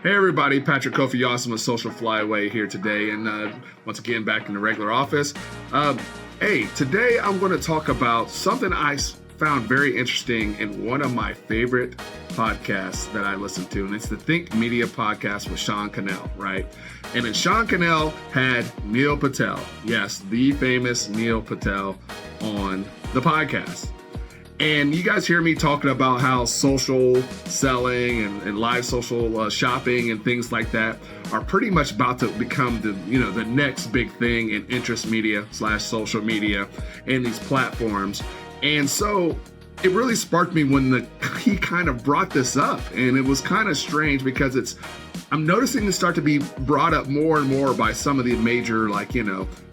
Hey everybody, Patrick Kofi Awesome with Social FlyWay here today, and once again back in the regular office. Today I'm going to talk about something I found very interesting in one of my favorite podcasts that I listen to, and it's the Think Media podcast with Sean Cannell, right? And then Sean Cannell had Neil Patel, yes, the famous Neil Patel, on the podcast. And you guys hear me talking about how social selling and live social shopping and things like that are pretty much about to become the next big thing in interest media / social media and these platforms. And so it really sparked me when he kind of brought this up, and it was kind of strange because I'm noticing this start to be brought up more and more by some of the major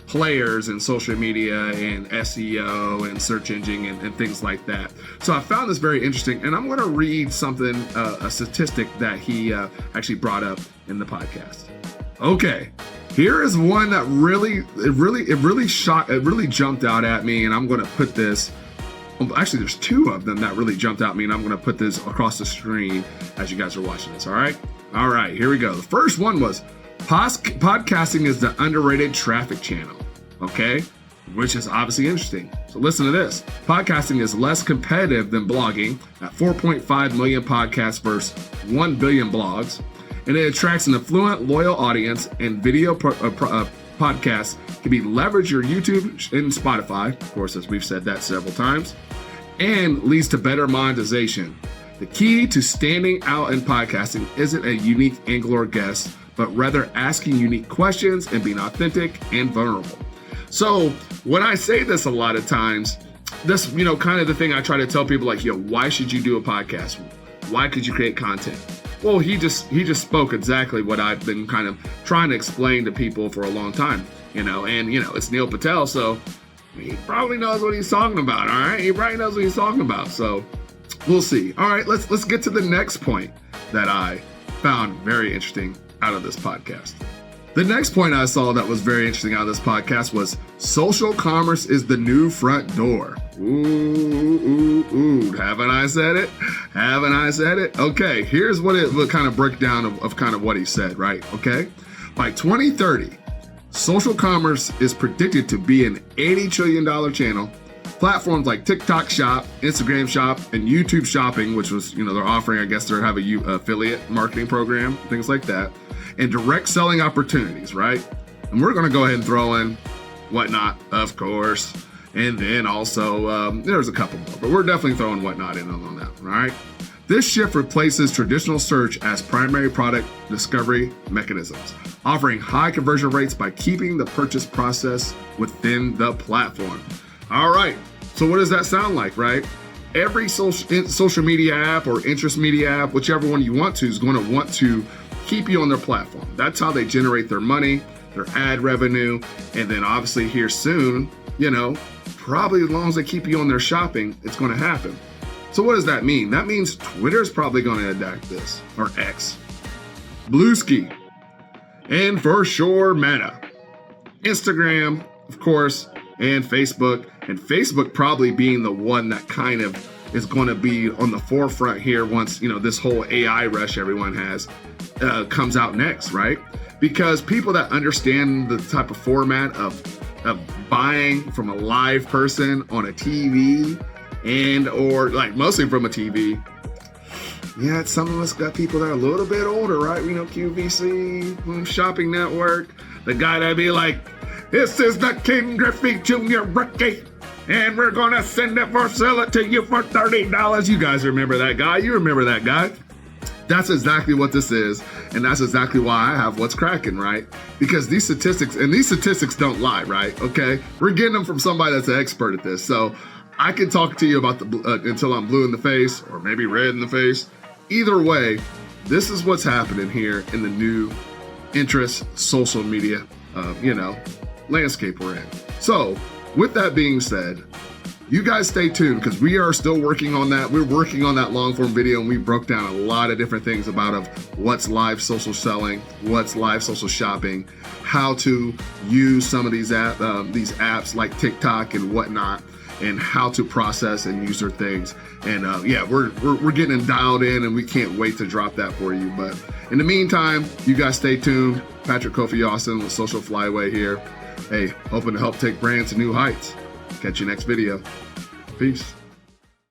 players in social media and SEO and search engine and things like that. So I found this very interesting, and I'm going to read something, a statistic that he actually brought up in the podcast. Okay, here is one that really jumped out at me, and I'm going to put this. Actually, there's two of them that really jumped out at me, and I'm going to put this across the screen as you guys are watching this. All right, here we go. The first one was podcasting is the underrated traffic channel, okay? Which is obviously interesting. So listen to this. Podcasting is less competitive than blogging at 4.5 million podcasts versus 1 billion blogs. And it attracts an affluent, loyal audience, and video podcasts can be leveraged your YouTube and Spotify, of course, as we've said that several times, and leads to better monetization. The key to standing out in podcasting isn't a unique angle or guest, but rather asking unique questions and being authentic and vulnerable. So when I say this a lot of times, this, kind of the thing I try to tell people, why should you do a podcast? Why could you create content? Well, he just spoke exactly what I've been kind of trying to explain to people for a long time, and it's Neil Patel, so he probably knows what he's talking about, all right? He probably knows what he's talking about, so we'll see. All right, let's get to the next point that I found very interesting out of this podcast. The next point I saw that was very interesting out of this podcast was social commerce is the new front door. Ooh, haven't I said it? Okay, here's what kind of breakdown of kind of what he said, right? Okay, by 2030, social commerce is predicted to be an $80 trillion channel. Platforms like TikTok Shop, Instagram Shop, and YouTube Shopping, which was, they're offering, I guess they have a affiliate marketing program, things like that, and direct selling opportunities, right? And we're going to go ahead and throw in Whatnot, of course, and then also there's a couple more, but we're definitely throwing Whatnot in on that, all right? This shift replaces traditional search as primary product discovery mechanisms, offering high conversion rates by keeping the purchase process within the platform. All right, so what does that sound like, right? Every social media app or interest media app, whichever one you want to, is going to want to keep you on their platform. That's how they generate their money, their ad revenue, and then obviously here soon, probably as long as they keep you on their shopping, it's going to happen. So what does that mean? That means Twitter's probably going to adapt this, or X, Bluesky, and for sure Meta, Instagram, of course, and Facebook probably being the one that kind of is going to be on the forefront here once, this whole AI rush everyone has comes out next, right? Because people that understand the type of format of buying from a live person on a TV or mostly from a TV. Yeah, some of us got people that are a little bit older, right? QVC, Shopping Network, the guy that'd be like, this is the King Griffey Jr. rookie, and we're going to sell it to you for $30. You guys remember that guy? You remember that guy? That's exactly what this is, and that's exactly why I have What's Cracking, right? Because these statistics don't lie, right? Okay? We're getting them from somebody that's an expert at this, so I can talk to you about until I'm blue in the face, or maybe red in the face. Either way, this is what's happening here in the new interest social media, landscape we're in. So, with that being said, you guys stay tuned because we are still working on that. We're working on that long form video, and we broke down a lot of different things about what's live social selling, what's live social shopping, how to use some of these apps like TikTok and Whatnot. and how to process and use their things. And yeah, we're getting dialed in, and we can't wait to drop that for you. But in the meantime, you guys stay tuned. Patrick Kofi Austin with Social FlyWay here. Hey, hoping to help take brands to new heights. Catch you next video. Peace.